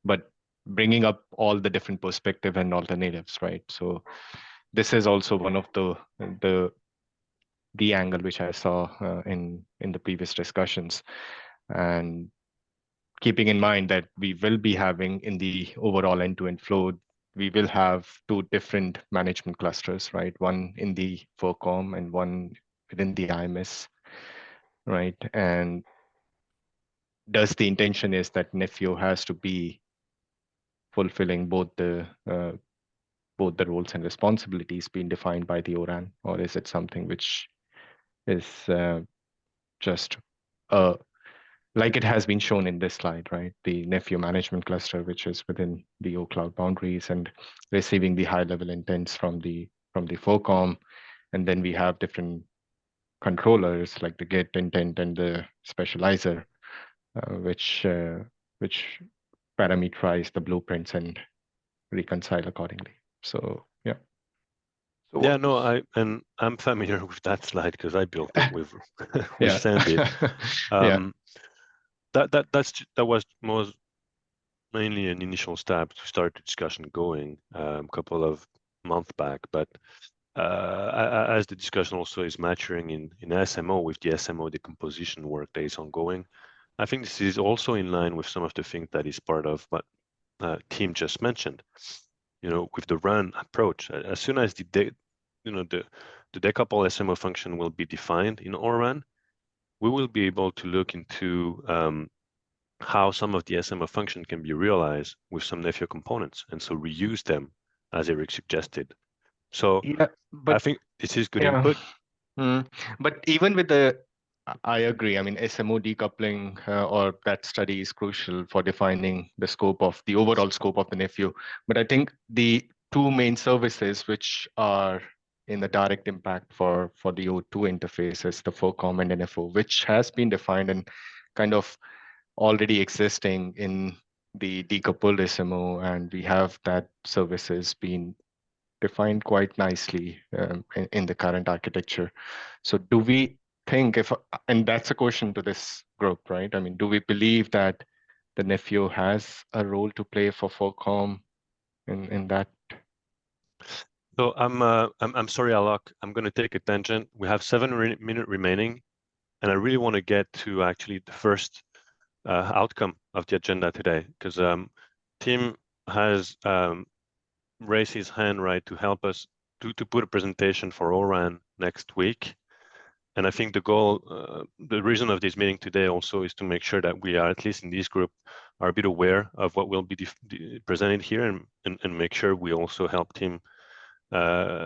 but bringing up all the different perspective and alternatives, right? So this is also one of the angle which I saw in the previous discussions, and keeping in mind that we will be having in the overall end-to-end flow, we will have 2 different management clusters, right? One in the FOCOM and one within the IMS, right? And the intention is that Nephew has to be fulfilling both the roles and responsibilities being defined by the ORAN, or is it something which is just like it has been shown in this slide, right? The Nephew management cluster, which is within the O cloud boundaries and receiving the high level intents from the FOCOM. And then we have different controllers like the get intent and the specializer, which parameterize the blueprints and reconcile accordingly. So yeah. Yeah, no, I'm familiar with that slide because I built it with Sandy. That was mainly an initial step to start the discussion going a couple of months back. But as the discussion also is maturing in SMO with the SMO decomposition work that is ongoing, I think this is also in line with some of the things that is part of what Tim just mentioned. With the run approach, as soon as the decouple SMO function will be defined in ORAN, we will be able to look into how some of the SMO function can be realized with some Nephew components, and so reuse them as Eric suggested. So yeah, I think this is good input. But even with I agree. I mean, SMO decoupling or that study is crucial for defining the overall scope of the Nephew. But I think the 2 main services which are in the direct impact for the O2 interface is the FOCOM and NFO, which has been defined and kind of already existing in the decoupled SMO, and we have that services being defined quite nicely in the current architecture. So do we think and that's a question to this group, right? I mean, do we believe that the Nephew has a role to play for FOCOM in that? So I'm sorry, Alok, I'm going to take a tangent. We have 7 minutes remaining, and I really want to get to actually the first outcome of the agenda today, because Tim has raised his hand, right, to help us to put a presentation for ORAN next week. And I think the goal, the reason of this meeting today also is to make sure that we are, at least in this group, are a bit aware of what will be presented here, and make sure we also help Tim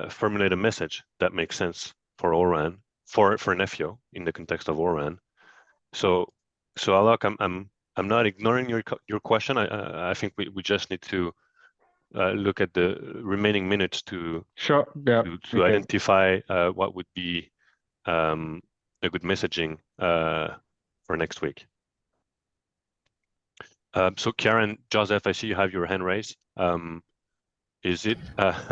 formulate a message that makes sense for ORAN, for Nephew in the context of ORAN. So Alok, I'm not ignoring your question. I think we just need to look at the remaining minutes to identify what would be a good messaging for next week. So Karen, Joseph, I see you have your hand raised. Is it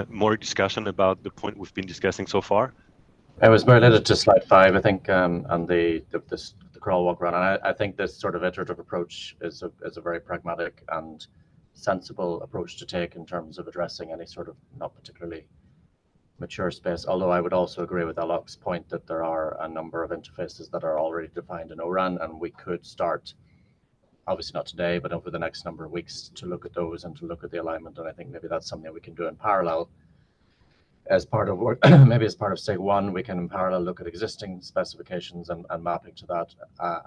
more discussion about the point we've been discussing so far? I was more related to slide 5, I think, and the crawl, walk, run. And I think this sort of iterative approach is a very pragmatic and sensible approach to take in terms of addressing any sort of not particularly mature space. Although I would also agree with Alok's point that there are a number of interfaces that are already defined in ORAN, and we could start, obviously not today, but over the next number of weeks, to look at those and to look at the alignment. And I think maybe that's something we can do in parallel as part of work. Maybe as part of SIG 1, we can in parallel look at existing specifications and mapping to that,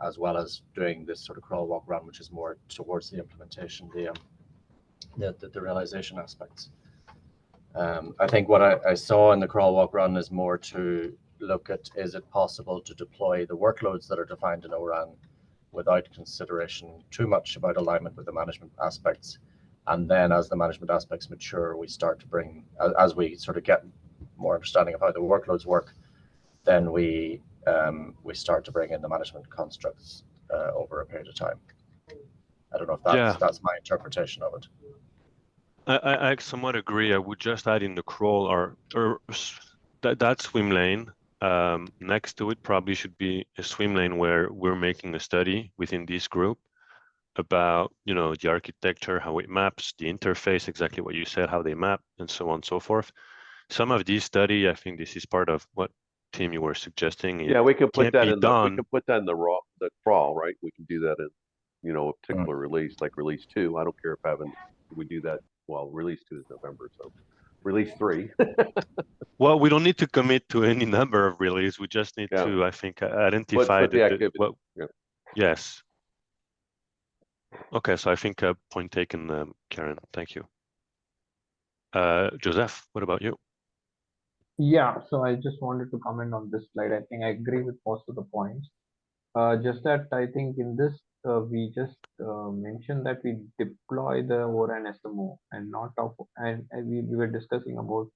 as well as doing this sort of crawl, walk, run, which is more towards the implementation, the realization aspects. I think what I saw in the crawl, walk, run is more to look at, is it possible to deploy the workloads that are defined in ORAN without consideration too much about alignment with the management aspects. And then as the management aspects mature, we start to bring, as we sort of get more understanding of how the workloads work, then we start to bring in the management constructs over a period of time. I don't know if that's my interpretation of it. I somewhat agree. I would just add in the crawl or that swim lane. Next to it probably should be a swim lane where we're making a study within this group about, you know, the architecture, how it maps, the interface, exactly what you said, how they map, and so on and so forth. Some of these study, I think this is part of what, Tim, you were suggesting. Yeah, we can put that in the done. we can put that in the crawl, right? We can do that in, you know, a particular release, like release 2. I don't care if we do that. Well, release 2 is November, so release 3. Well, we don't need to commit to any number of release. We just need to, I think, identify the activity. Yes. Okay, so I think point taken, Karen. Thank you. Joseph, what about you? Yeah, so I just wanted to comment on this slide. I think I agree with most of the points. Just that I think in this we just mentioned that we deploy the ORAN SMO and not of, and we were discussing about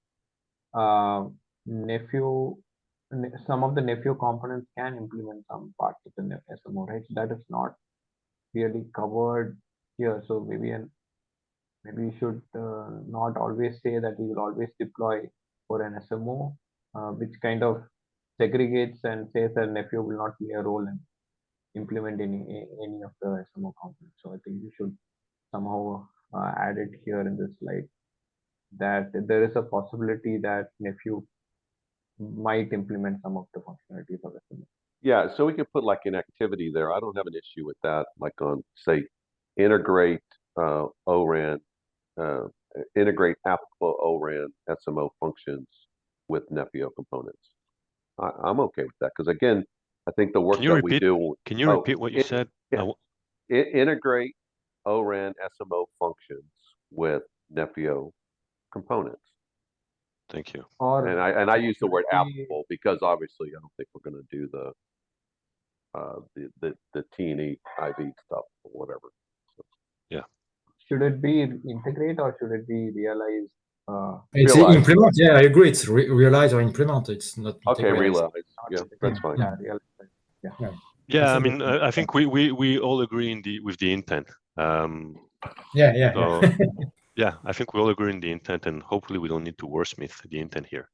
some of the Nephew components can implement some parts of the SMO, right? So that is not really covered here. So maybe we should not always say that we will always deploy for an SMO, which kind of segregates and says that Nephew will not play a role in implement any of the SMO components. So I think we should somehow add it here in this slide that there is a possibility that Nephew might implement some of the functionalities of SMO. Yeah, so we could put like an activity there. I don't have an issue with that. Like on, say, integrate ORAN, integrate applicable ORAN SMO functions with Nephew components. I'm okay with that because again, I think the work that we do. Can you repeat what you said? Integrate ORAN SMO functions with Nephew components. Thank you. And I use the word applicable because obviously I don't think we're going to do the T&E IV stuff or whatever. So. Yeah. Should it be integrate or should it be realize? It's implement. Yeah, I agree. It's realize or implement. It's not okay. Realize. Yeah, that's fine. Yeah, realize. Yeah, I mean, I think we all agree with the intent. Yeah, I think we all agree in the intent, and hopefully we don't need to wordsmith the intent here.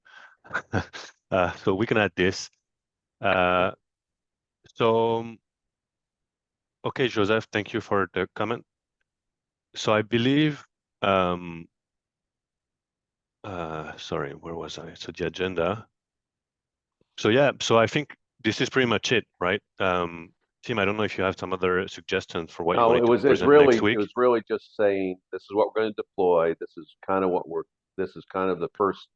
So we can add this. Okay, Joseph, thank you for the comment. So I believe, sorry, where was I? So the agenda. So yeah, so I think this is pretty much it, right? Tim, I don't know if you have some other suggestions for what you want to present next week. It was really just saying this is what we're going to deploy. This is kind of the first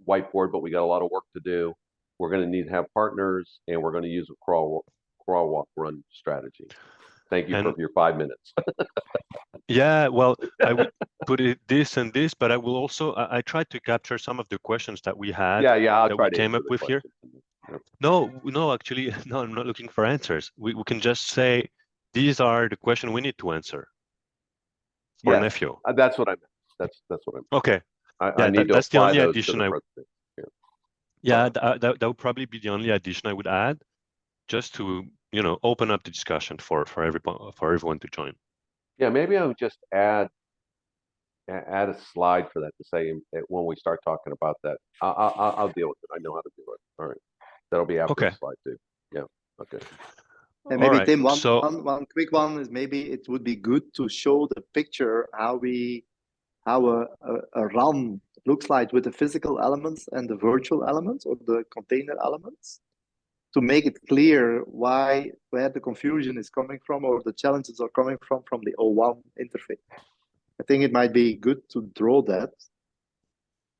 whiteboard, but we got a lot of work to do. We're going to need to have partners, and we're going to use a crawl, walk, run strategy. Thank you for your 5 minutes. Yeah, well, I would put it this and this, but I will also I tried to capture some of the questions that we had. I'll try we came up with here. No, actually, no, I'm not looking for answers. We can just say these are the questions we need to answer for Nephew. That's what I meant. That's what I meant. Okay. I need to that's the apply only those addition to the that would probably be the only addition I would add, just to open up the discussion for everyone to join. Yeah, maybe I would just add a slide for that to say when we start talking about that. I'll deal with it. I know how to do it. All right, that'll be after the slide too. Yeah. Okay. And maybe Tim, one quick one is maybe it would be good to show the picture how a run looks like with the physical elements and the virtual elements or the container elements, to make it clear where the confusion is coming from or the challenges are coming from the O1 interface. I think it might be good to draw that,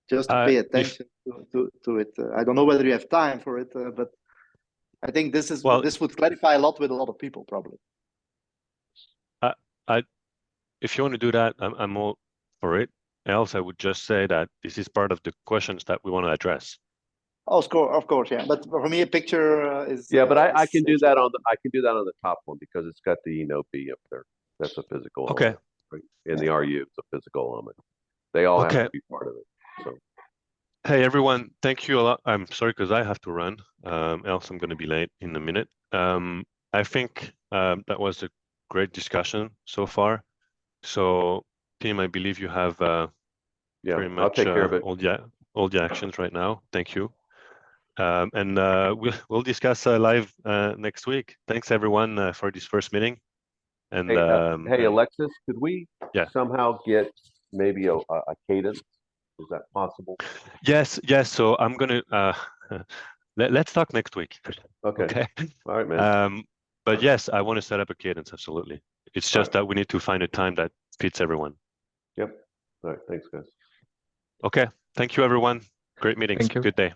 just to pay attention to it. I don't know whether you have time for it, but I think this would clarify a lot with a lot of people probably. If you want to do that, I'm all for it. else, I would just say that this is part of the questions that we want to address. Of course, yeah. But for me, a picture is Yeah, but I is- can do that on the top one because it's got the Enopi up there. That's a physical Okay. element, right? And the RU is a physical element. They all have Okay. to be part of it. So Hey everyone, thank you a lot. I'm sorry because I have to run, else I'm going to be late in a minute. I think that was a great discussion so far. So, team, I believe you have yeah, pretty much I'll take care of it. all the actions right now. Thank you. And we'll discuss live next week. Thanks everyone for this first meeting. And Hey, Alexis, could we Yeah. somehow get maybe a cadence? Is that possible? yes. So I'm gonna let's talk next week. Okay. Okay. All right, man. But yes, I want to set up a cadence. Absolutely. It's just that we need to find a time that fits everyone. Yep. All right. Thanks, guys. Okay. Thank you, everyone. Great meetings. Thank you. Good day.